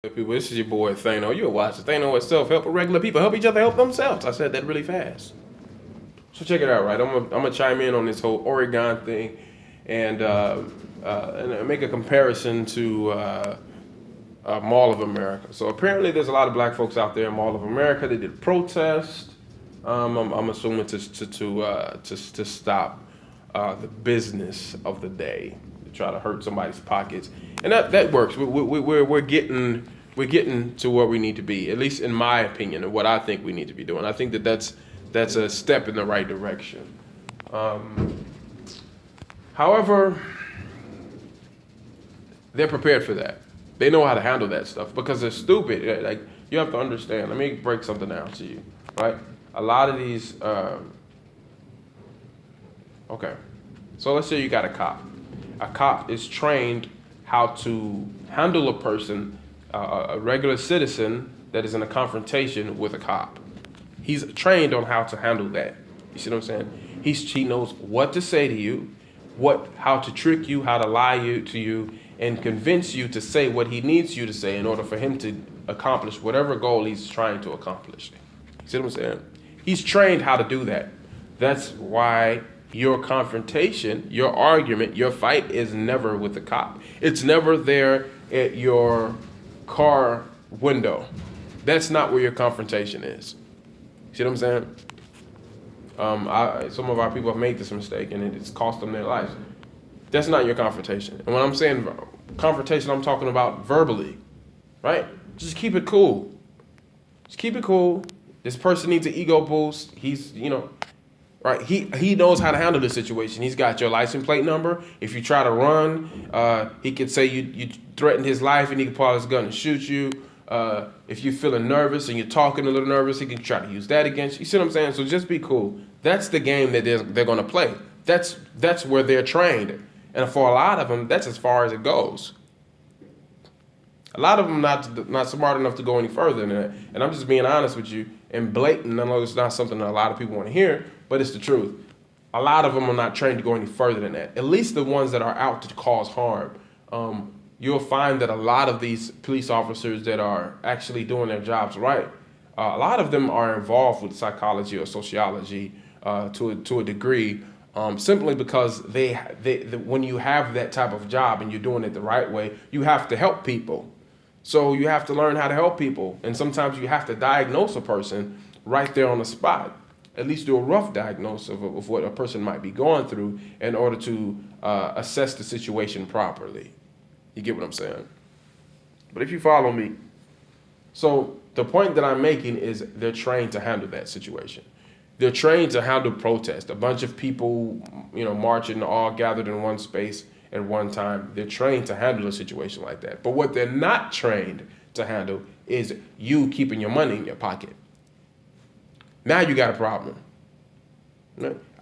People, this is your boy Thano. You're watching Thano with self-help. Regular people help each other help themselves. I said that really fast. So check it out, right? I'm gonna chime in on this whole Oregon thing, and make a comparison to Mall of America. So apparently, there's a lot of black folks out there in Mall of America. They did protest. I'm assuming to stop the business of the day, to try to hurt somebody's pockets, and that works. We're getting to where we need to be, at least in my opinion, and what I think we need to be doing. I think that's a step in the right direction. However, they're prepared for that. They know how to handle that stuff because they're stupid. Like, you have to understand. Let me break something down to you, right? A lot of these. Okay, so let's say you got a cop. A cop is trained how to handle a person, a regular citizen that is in a confrontation with a cop. He's trained on how to handle that. You see what I'm saying? He knows what to say to you, how to trick you, how to lie to you, and convince you to say what he needs you to say in order for him to accomplish whatever goal he's trying to accomplish. You see what I'm saying? He's trained how to do that. That's why your confrontation, your argument, your fight is never with the cop. It's never there at your car window. That's not where your confrontation is. See what I'm saying? Some of our people have made this mistake, and it's cost them their lives. That's not your confrontation. And when I'm saying confrontation, I'm talking about verbally, right? Just keep it cool. Just keep it cool. This person needs an ego boost. He's, right? He knows how to handle the situation. He's got your license plate number. If you try to run, he could say you threatened his life, and he can pull out his gun and shoot you. If you're feeling nervous and you're talking a little nervous, he can try to use that against you. You see what I'm saying? So just be cool. That's the game that they're going to play. That's where they're trained. And for a lot of them, that's as far as it goes. A lot of them not smart enough to go any further than that. And I'm just being honest with you and blatant. I know it's not something that a lot of people want to hear, but it's the truth. A lot of them are not trained to go any further than that. At least the ones that are out to cause harm. You'll find that a lot of these police officers that are actually doing their jobs right, a lot of them are involved with psychology or sociology to a degree, simply because when you have that type of job and you're doing it the right way, you have to help people. So you have to learn how to help people. And sometimes you have to diagnose a person right there on the spot, at least do a rough diagnosis of what a person might be going through in order to assess the situation properly. You get what I'm saying? But if you follow me, so the point that I'm making is they're trained to handle that situation. They're trained to handle protest. A bunch of people, marching, all gathered in one space at one time. They're trained to handle a situation like that. But what they're not trained to handle is you keeping your money in your pocket. Now you got a problem.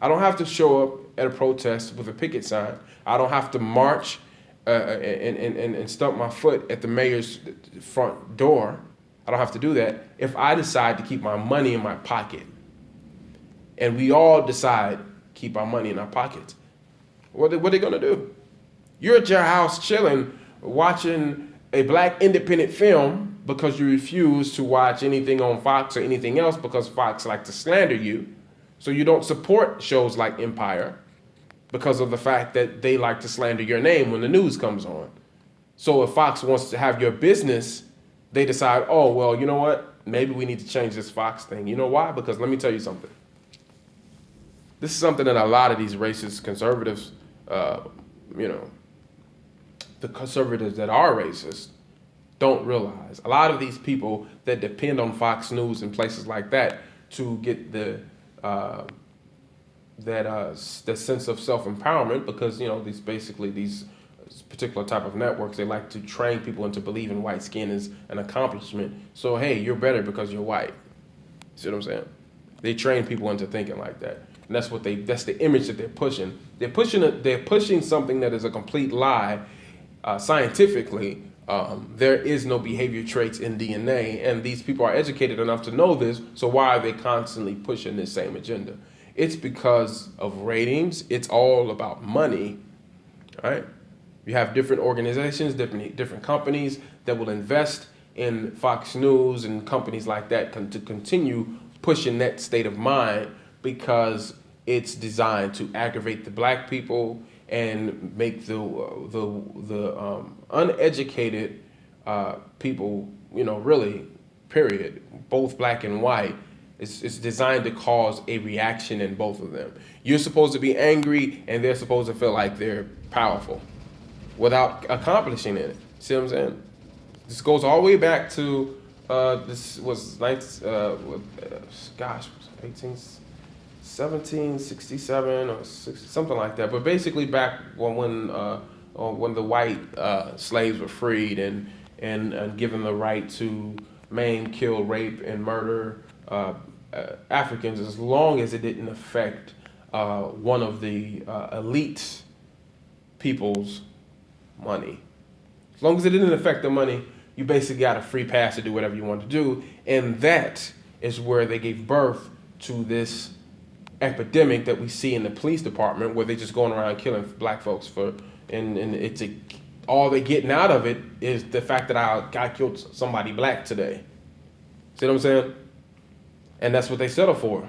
I don't have to show up at a protest with a picket sign. I don't have to march and stump my foot at the mayor's front door. I don't have to do that if I decide to keep my money in my pocket. And we all decide keep our money in our pockets. What are they gonna do? You're at your house chilling, watching a black independent film because you refuse to watch anything on Fox or anything else because Fox like to slander you. So you don't support shows like Empire because of the fact that they like to slander your name when the news comes on. So if Fox wants to have your business, they decide, oh, well, you know what? Maybe we need to change this Fox thing. You know why? Because let me tell you something. This is something that a lot of these racist conservatives, the conservatives that are racist, don't realize. A lot of these people that depend on Fox News and places like that to get the sense of self-empowerment, because these particular type of networks, they like to train people into believing white skin is an accomplishment. So hey, you're better because you're white. See what I'm saying? They train people into thinking like that, and that's the image that they're pushing. They're pushing something that is a complete lie. Scientifically, there is no behavior traits in DNA, and these people are educated enough to know this. So why are they constantly pushing this same agenda? It's because of ratings. It's all about money, right? You have different organizations, different companies that will invest in Fox News and companies like that to continue pushing that state of mind because it's designed to aggravate the black people and make the uneducated people, really, period, both black and white. It's designed to cause a reaction in both of them. You're supposed to be angry, and they're supposed to feel like they're powerful without accomplishing it. See what I'm saying? This goes all the way back to this was 1767 or 60, something like that. But basically, back when the white slaves were freed and given the right to maim, kill, rape, and murder Africans, as long as it didn't affect one of the elite people's money. As long as it didn't affect the money, you basically got a free pass to do whatever you want to do. And that is where they gave birth to this epidemic that we see in the police department, where they're just going around killing black folks and it's all they're getting out of it is the fact that I killed somebody black today. See what I'm saying? And that's what they settle for.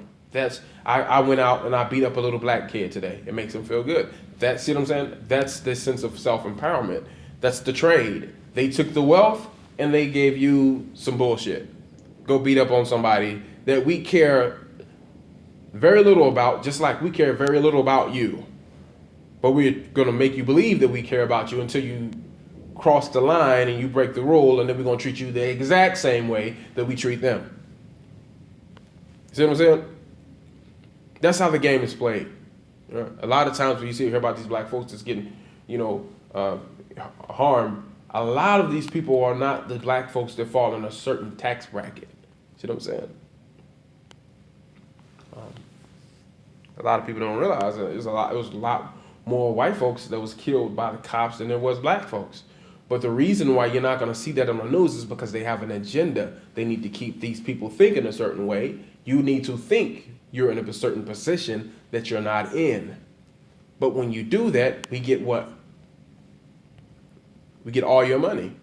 I went out and I beat up a little black kid today. It makes them feel good. See what I'm saying? That's the sense of self-empowerment. That's the trade. They took the wealth and they gave you some bullshit. Go beat up on somebody that we care very little about, just like we care very little about you. But we're going to make you believe that we care about you until you cross the line and you break the rule, and then we're going to treat you the exact same way that we treat them. See what I'm saying? That's how the game is played. A lot of times when you hear about these black folks that's getting, harmed, a lot of these people are not the black folks that fall in a certain tax bracket. See what I'm saying? A lot of people don't realize that it was a lot more white folks that was killed by the cops than there was black folks. But the reason why you're not going to see that on the news is because they have an agenda. They need to keep these people thinking a certain way. You need to think you're in a certain position that you're not in. But when you do that, we get what? We get all your money.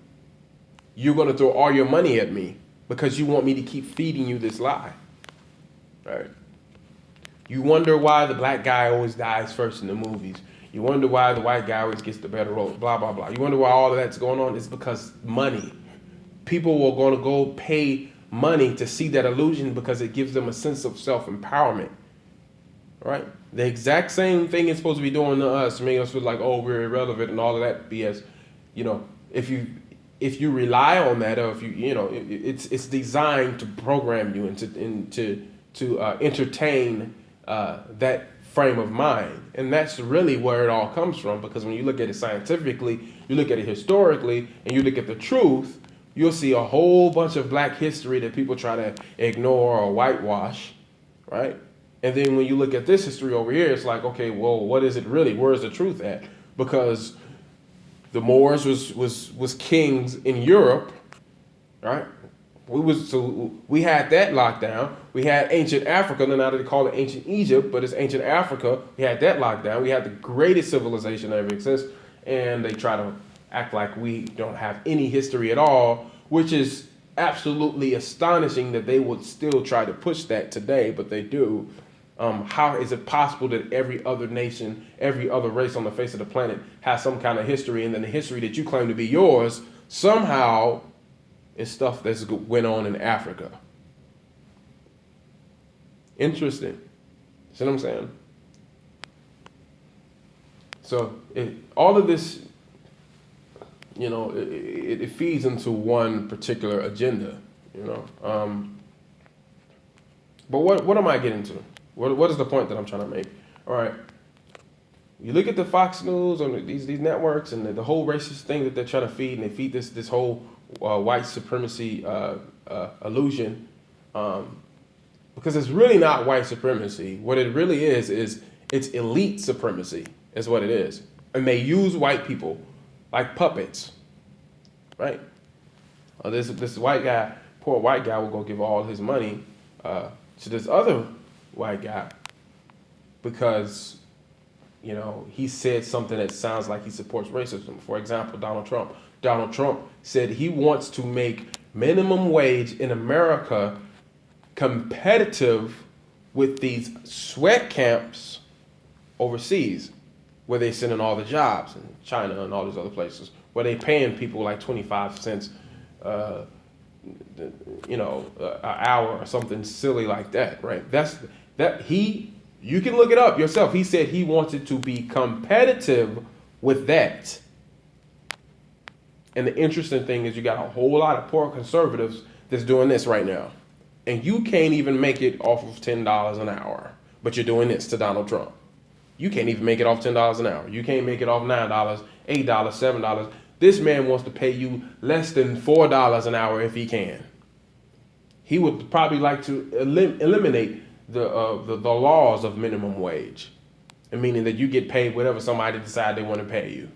You're going to throw all your money at me because you want me to keep feeding you this lie. Right? You wonder why the black guy always dies first in the movies. You wonder why the white guy always gets the better role, blah, blah, blah. You wonder why all of that's going on? It's because money. People are going to go pay money to see that illusion because it gives them a sense of self-empowerment, right? The exact same thing it's supposed to be doing to us, making us feel like, oh, we're irrelevant and all of that BS. If you rely on that, or if it's designed to program you and to entertain that frame of mind. And that's really where it all comes from, because when you look at it scientifically, you look at it historically, and you look at the truth, you'll see a whole bunch of black history that people try to ignore or whitewash, right? And then when you look at this history over here, it's like, okay, well, what is it really? Where's the truth at? Because the Moors was kings in Europe, right? We had that locked down. We had ancient Africa, now they call it ancient Egypt, but it's ancient Africa. We had that locked down. We had the greatest civilization that ever exists, and they try to act like we don't have any history at all, which is absolutely astonishing that they would still try to push that today, but they do. How is it possible that every other nation, every other race on the face of the planet has some kind of history, and then the history that you claim to be yours somehow is stuff that's went on in Africa? Interesting. See what I'm saying? So all of this, it feeds into one particular agenda, But what am I getting to? What is the point that I'm trying to make? All right. You look at the Fox News and these networks and the whole racist thing that they're trying to feed, and they feed this whole white supremacy illusion, because it's really not white supremacy. What it really is it's elite supremacy is what it is. And they use white people like puppets, right? This white guy, poor white guy, will go give all his money to this other white guy because, he said something that sounds like he supports racism. For example, Donald Trump. Donald Trump said he wants to make minimum wage in America competitive with these sweat camps overseas, where they sending all the jobs in China and all these other places, where they paying people like 25 cents, an hour or something silly like that, right? You can look it up yourself. He said he wanted to be competitive with that. And the interesting thing is you got a whole lot of poor conservatives that's doing this right now. And you can't even make it off of $10 an hour, but you're doing this to Donald Trump. You can't even make it off $10 an hour. You can't make it off $9, $8, $7. This man wants to pay you less than $4 an hour if he can. He would probably like to eliminate the laws of minimum wage, and meaning that you get paid whatever somebody decide they want to pay you.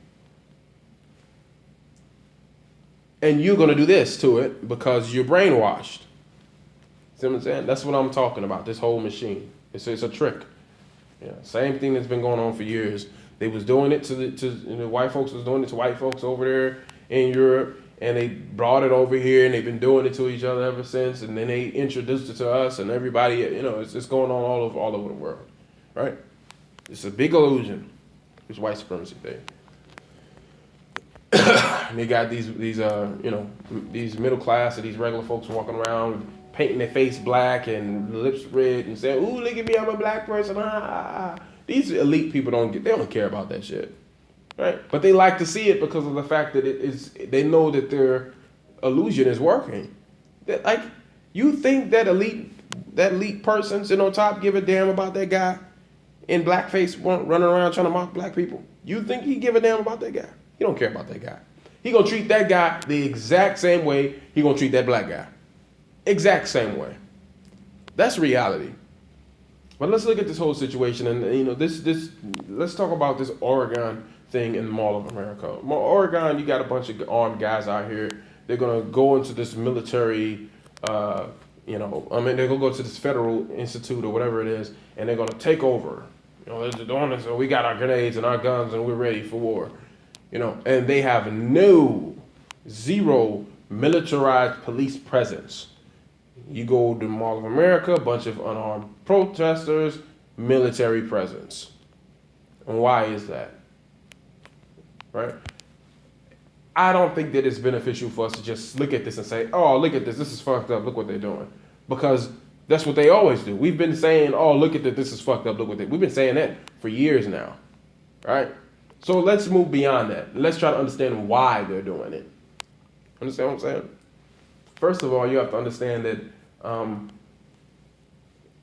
And you're going to do this to it because you're brainwashed. See what I'm saying? That's what I'm talking about, this whole machine. It's a trick. Yeah, same thing that's been going on for years. They was doing it to the white folks was doing it to white folks over there in Europe, and they brought it over here, and they've been doing it to each other ever since. And then they introduced it to us, and everybody, it's going on all over the world, right? It's a big illusion, this white supremacy thing. And they got these middle class and these regular folks walking around painting their face black and lips red and saying, "Ooh, look at me, I'm a black person." These elite people don't care about that shit, right? But they like to see it because of the fact that they know that their illusion is working. Like, you think that elite person sitting on top give a damn about that guy in blackface running around trying to mock black people? You think he give a damn about that guy? He don't care about that guy. He gonna treat that guy the exact same way he gonna treat that black guy. Exact same way. That's reality. But let's look at this whole situation, and let's talk about this Oregon thing in the Mall of America. Oregon, you got a bunch of armed guys out here. They're gonna go into this military, they're gonna go to this federal institute or whatever it is, and they're gonna take over. They're doing this, so we got our grenades and our guns, and we're ready for war. And they have zero militarized police presence. You go to the Mall of America, a bunch of unarmed protesters, military presence. And why is that? Right? I don't think that it's beneficial for us to just look at this and say, "Oh, look at this. This is fucked up. Look what they're doing." Because that's what they always do. We've been saying, "Oh, look at this. This is fucked up. Look what they." We've been saying that for years now. Right? So let's move beyond that. Let's try to understand why they're doing it. Understand what I'm saying? First of all, you have to understand that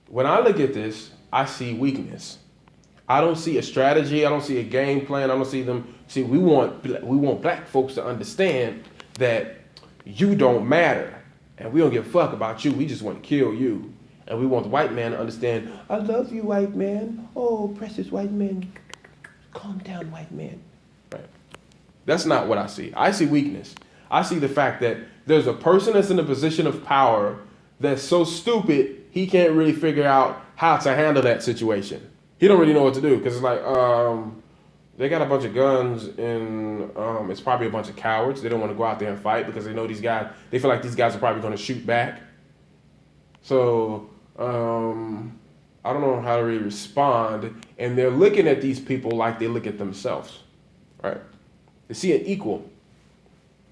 when I look at this, I see weakness. I don't see a strategy. I don't see a game plan. I don't see them. See, we want black folks to understand that you don't matter, and we don't give a fuck about you. We just want to kill you, and we want the white man to understand. "I love you, white man. Oh, precious white man. Calm down, white man." Right? That's not what I see. I see weakness. I see the fact that there's a person that's in a position of power that's so stupid he can't really figure out how to handle that situation. He don't really know what to do because it's like they got a bunch of guns and it's probably a bunch of cowards. They don't want to go out there and fight because they know these guys. They feel like these guys are probably going to shoot back. So I don't know how to really respond. And they're looking at these people like they look at themselves, right? They see an equal.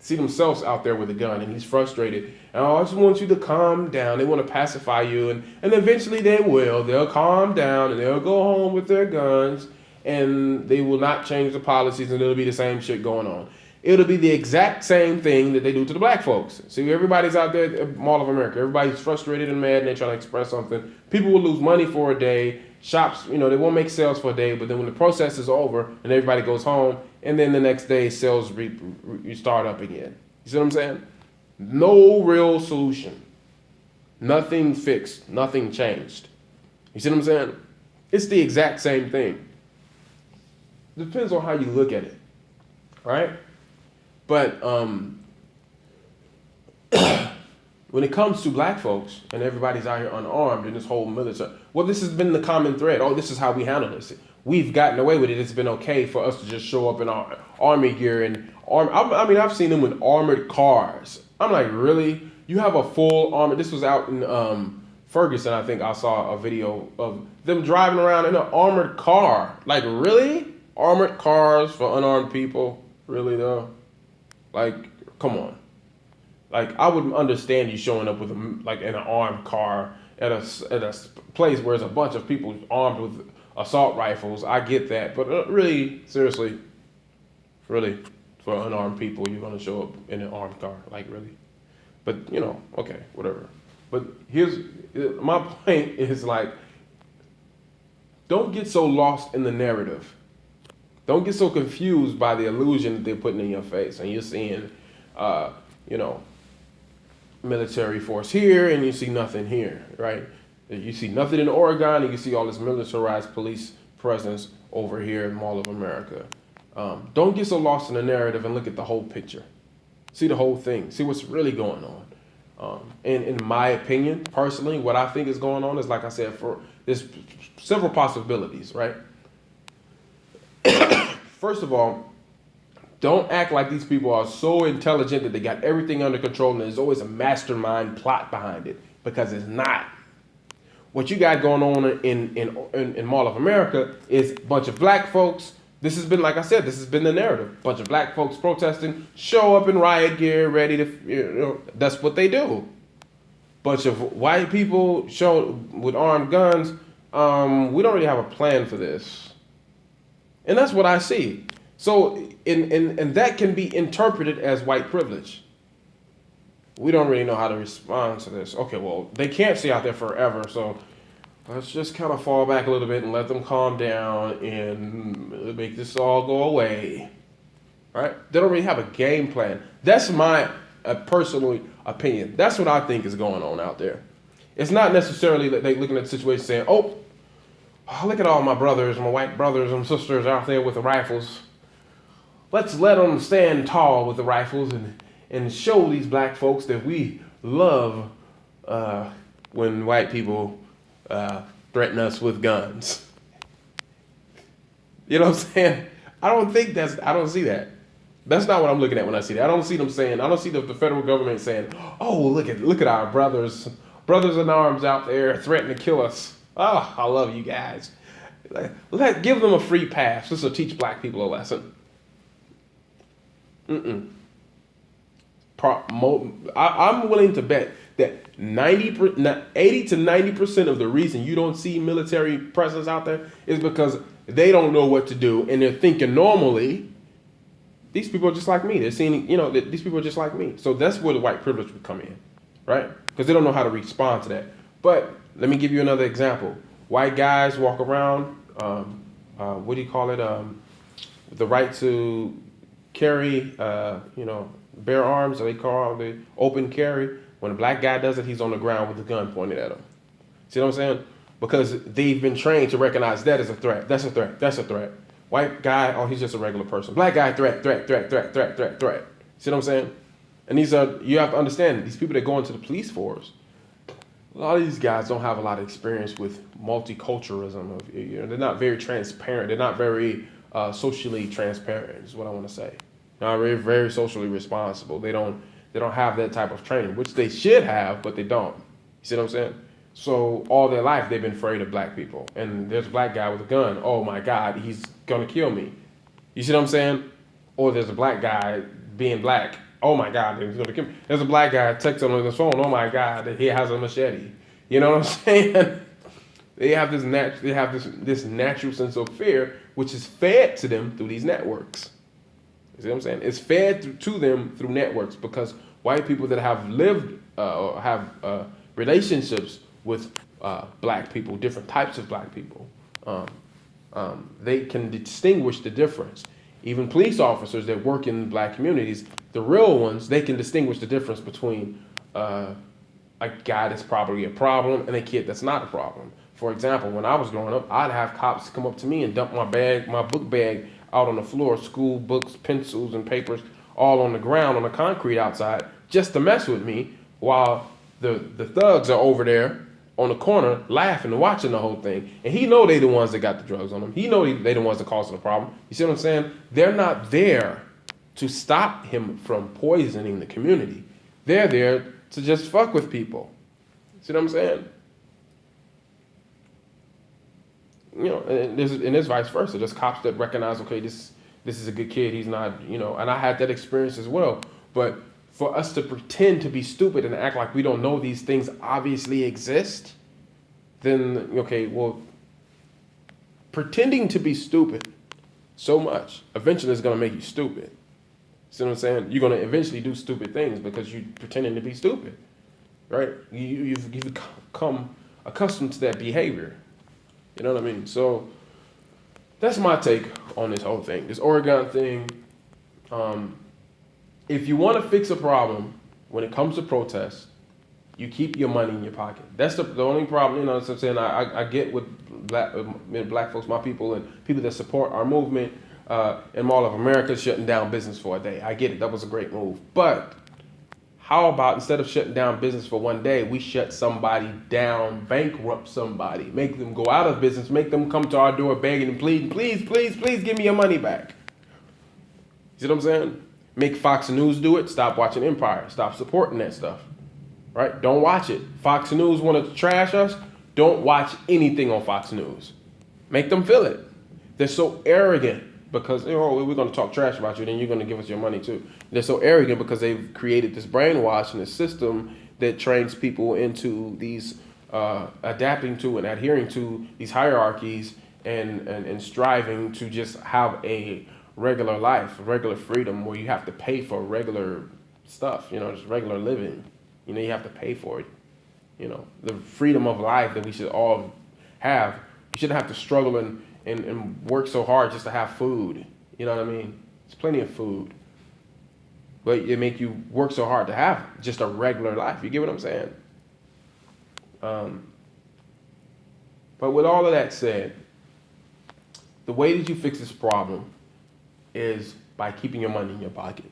See themselves out there with a gun, and he's frustrated. And I just want you to calm down. They want to pacify you, and eventually they will. They'll calm down, and they'll go home with their guns, and they will not change the policies, and it'll be the same shit going on. It'll be the exact same thing that they do to the black folks. See, everybody's out there at Mall of America. Everybody's frustrated and mad, and they're trying to express something. People will lose money for a day. Shops, they won't make sales for a day, but then when the process is over and everybody goes home, and then the next day sales start up again. You see what I'm saying? No real solution. Nothing fixed. Nothing changed. You see what I'm saying? It's the exact same thing. Depends on how you look at it, right? But when it comes to black folks and everybody's out here unarmed in this whole military, well, this has been the common thread. Oh, this is how we handle this. We've gotten away with it. It's been okay for us to just show up in our army gear and I've seen them with armored cars I'm like, really? You have a full armor? This was out in Ferguson, I think I saw a video of them driving around in an armored car. Like, really? Armored cars for unarmed people? Really though? Like, come on. Like, I would understand you showing up with like in an armed car at a place where there's a bunch of people armed with assault rifles. I get that, but really, seriously, really, for unarmed people, you're gonna show up in an armed car? Like, really? But okay, whatever. But here's my point: is like, don't get so lost in the narrative. Don't get so confused by the illusion that they're putting in your face, and you're seeing, military force here, and you see nothing here, right? You see nothing in Oregon, and you see all this militarized police presence over here in Mall of America. Don't get so lost in the narrative and look at the whole picture. See the whole thing. See what's really going on. And in my opinion, personally, what I think is going on is, like I said, there's several possibilities, right? First of all, don't act like these people are so intelligent that they got everything under control and there's always a mastermind plot behind it, because it's not. What you got going on in Mall of America is a bunch of black folks. This has been, like I said, this has been the narrative. A bunch of black folks protesting, show up in riot gear, ready to, that's what they do. Bunch of white people show with armed guns. We don't really have a plan for this. And that's what I see. So, and that can be interpreted as white privilege. We don't really know how to respond to this. Okay, well, they can't stay out there forever, so let's just kind of fall back a little bit and let them calm down and make this all go away. Right? They don't really have a game plan. That's my personal opinion. That's what I think is going on out there. It's not necessarily that they're looking at the situation saying, oh, look at all my brothers, my white brothers and sisters out there with the rifles. Let's let them stand tall with the rifles and show these black folks that we love when white people threaten us with guns. You know what I'm saying? I don't see that. That's not what I'm looking at when I see that. I don't see them saying, I don't see the federal government saying, oh, look at our brothers in arms out there threatening to kill us. Oh, I love you guys. Give them a free pass. This will teach black people a lesson. I'm willing to bet that 80 to 90% of the reason you don't see military presence out there is because they don't know what to do, and they're thinking normally, these people are just like me. They're seeing, these people are just like me. So that's where the white privilege would come in, right? Because they don't know how to respond to that. But let me give you another example. White guys walk around, what do you call it? The right to carry, bear arms, they call the open carry. When a black guy does it, he's on the ground with a gun pointed at him. See what I'm saying? Because they've been trained to recognize that as a threat. That's a threat. That's a threat. White guy, oh, he's just a regular person. Black guy, threat. See what I'm saying? And you have to understand, these people that go into the police force, a lot of these guys don't have a lot of experience with multiculturalism. They're not very transparent. They're not very socially transparent, is what I want to say. They're not very, very socially responsible. They don't have that type of training, which they should have, but they don't. You see what I'm saying? So all their life they've been afraid of black people. And there's a black guy with a gun. Oh my God, he's gonna kill me. You see what I'm saying? Or there's a black guy being black. Oh my God, he's gonna kill me. There's a black guy texting on his phone. Oh my God, he has a machete. You know what I'm saying? They have this natural sense of fear, which is fed to them through these networks. You see what I'm saying? It's fed to them through networks, because white people that have lived or have relationships with black people, different types of black people, they can distinguish the difference. Even police officers that work in black communities, the real ones, they can distinguish the difference between a guy that's probably a problem and a kid that's not a problem. For example, when I was growing up, I'd have cops come up to me and dump my book bag out on the floor, school books, pencils, and papers, all on the ground, on the concrete outside, just to mess with me, while the thugs are over there on the corner laughing and watching the whole thing. And he know they the ones that got the drugs on them. He know they the ones that causing the problem. You see what I'm saying? They're not there to stop him from poisoning the community. They're there to just fuck with people. See what I'm saying? You know, and there's vice versa. There's cops that recognize, okay, this is a good kid. He's not, you know, and I had that experience as well. But for us to pretend to be stupid and act like we don't know these things obviously exist, then, okay, well, pretending to be stupid so much eventually is going to make you stupid. See what I'm saying? You're going to eventually do stupid things because you're pretending to be stupid, right? You've become accustomed to that behavior. You know what I mean? So that's my take on this whole thing. This Oregon thing, if you want to fix a problem when it comes to protests, you keep your money in your pocket. That's the only problem, you know what I'm saying? I get with black folks, my people, and people that support our movement, and Mall of America shutting down business for a day. I get it. That was a great move. But how about instead of shutting down business for one day, we shut somebody down, bankrupt somebody, make them go out of business, make them come to our door begging and pleading, please, please, please give me your money back. You see what I'm saying? Make Fox News do it. Stop watching Empire. Stop supporting that stuff. Right? Don't watch it. Fox News want to trash us. Don't watch anything on Fox News. Make them feel it. They're so arrogant because, oh, we're going to talk trash about you, then you're going to give us your money too. They're so arrogant because they've created this brainwash and this system that trains people into these adapting to and adhering to these hierarchies and striving to just have a regular life, regular freedom where you have to pay for regular stuff, you know, just regular living. You know, you have to pay for it. You know, the freedom of life that we should all have. You shouldn't have to struggle and work so hard just to have food. You know what I mean? There's plenty of food. But it make you work so hard to have just a regular life. You get what I'm saying? But with all of that said, the way that you fix this problem is by keeping your money in your pocket.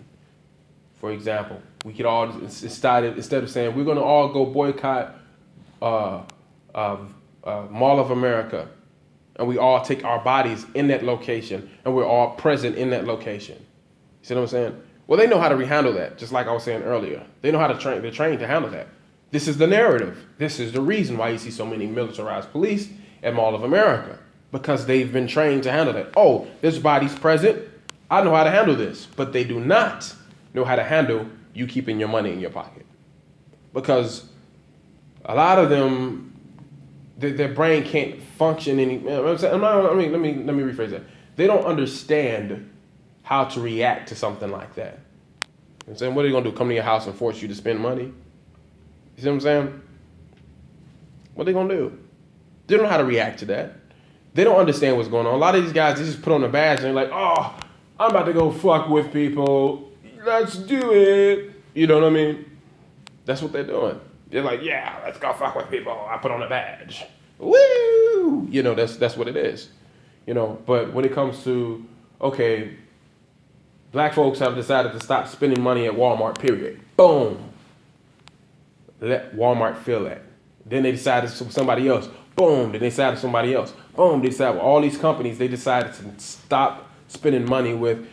For example, we could all, instead of saying we're going to all go boycott Mall of America, and we all take our bodies in that location, and we're all present in that location. You see what I'm saying? Well, they know how to handle that, just like I was saying earlier. They know how to train. They're trained to handle that. This is the narrative. This is the reason why you see so many militarized police at Mall of America, because they've been trained to handle that. Oh, there's bodies present. I know how to handle this, but they do not know how to handle you keeping your money in your pocket, because a lot of them, their brain can't function any. Let me rephrase that. They don't understand how to react to something like that. You know what I'm saying? What are they gonna do? Come to your house and force you to spend money? You see what I'm saying? What are they gonna do? They don't know how to react to that. They don't understand what's going on. A lot of these guys, they just put on a badge and they're like, oh, I'm about to go fuck with people. Let's do it. You know what I mean? That's what they're doing. They're like, yeah, let's go fuck with people. I put on a badge. Woo! You know, that's what it is. You know, but when it comes to, okay, black folks have decided to stop spending money at Walmart, period. Boom. Let Walmart feel that. Then they decided somebody else. Boom. Then they decided somebody else. Boom. They decided all these companies, they decided to stop spending money with,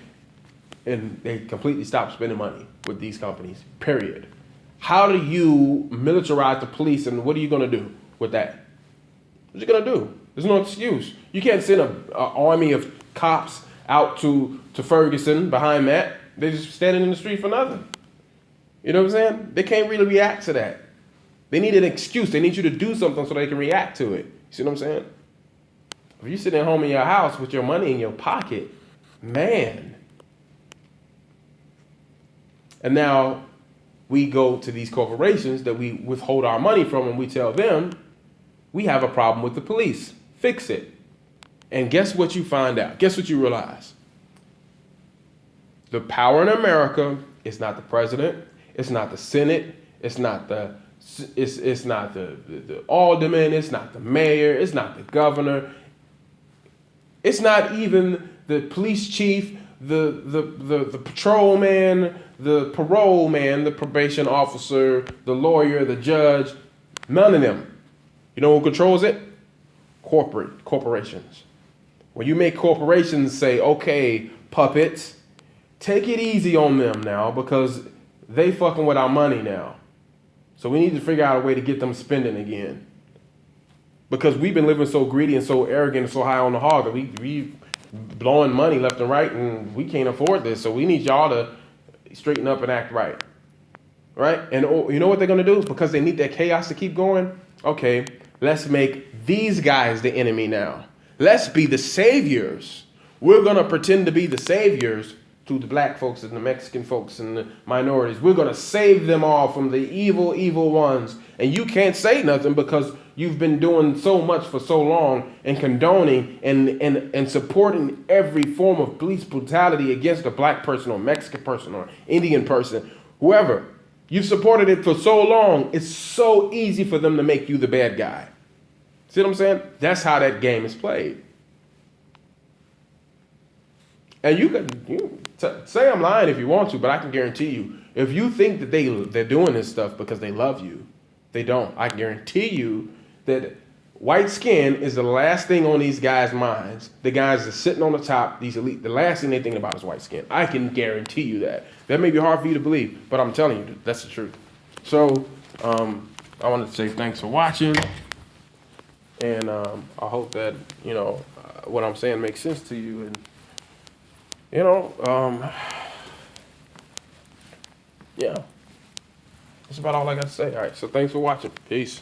and they completely stopped spending money with these companies, period. How do you militarize the police, and what are you going to do with that? What you going to do? There's no excuse. You can't send an army of cops out to Ferguson behind Matt. They're just standing in the street for nothing. You know what I'm saying? They can't really react to that. They need an excuse. They need you to do something so they can react to it. You see what I'm saying? If you're sitting at home in your house with your money in your pocket, man. And now we go to these corporations that we withhold our money from, and we tell them, we have a problem with the police. Fix it. And guess what you find out? Guess what you realize? The power in America is not the president. It's not the Senate. It's not the alderman. It's not the mayor. It's not the governor. It's not even the police chief, the patrolman, the parole man, the probation officer, the lawyer, the judge. None of them. You know who controls it? Corporations. When you make corporations say, okay, puppets, take it easy on them now, because they fucking with our money now. So we need to figure out a way to get them spending again. Because we've been living so greedy and so arrogant and so high on the hog that we blowing money left and right, and we can't afford this. So we need y'all to straighten up and act right. Right? And you know what they're going to do? Because they need that chaos to keep going? Okay, let's make these guys the enemy now. Let's be the saviors. We're going to pretend to be the saviors to the black folks and the Mexican folks and the minorities. We're going to save them all from the evil, evil ones. And you can't say nothing because you've been doing so much for so long and condoning and supporting every form of police brutality against a black person or Mexican person or Indian person, whoever. You've supported it for so long, it's so easy for them to make you the bad guy. See what I'm saying? That's how that game is played. And you can say I'm lying if you want to, but I can guarantee you, if you think that they're doing this stuff because they love you, they don't. I guarantee you that white skin is the last thing on these guys' minds. The guys that are sitting on the top, these elite, the last thing they think about is white skin. I can guarantee you that. That may be hard for you to believe, but I'm telling you, that's the truth. So I wanted to say thanks for watching. And I hope that, what I'm saying makes sense to you. And, yeah. That's about all I got to say. All right, so thanks for watching. Peace.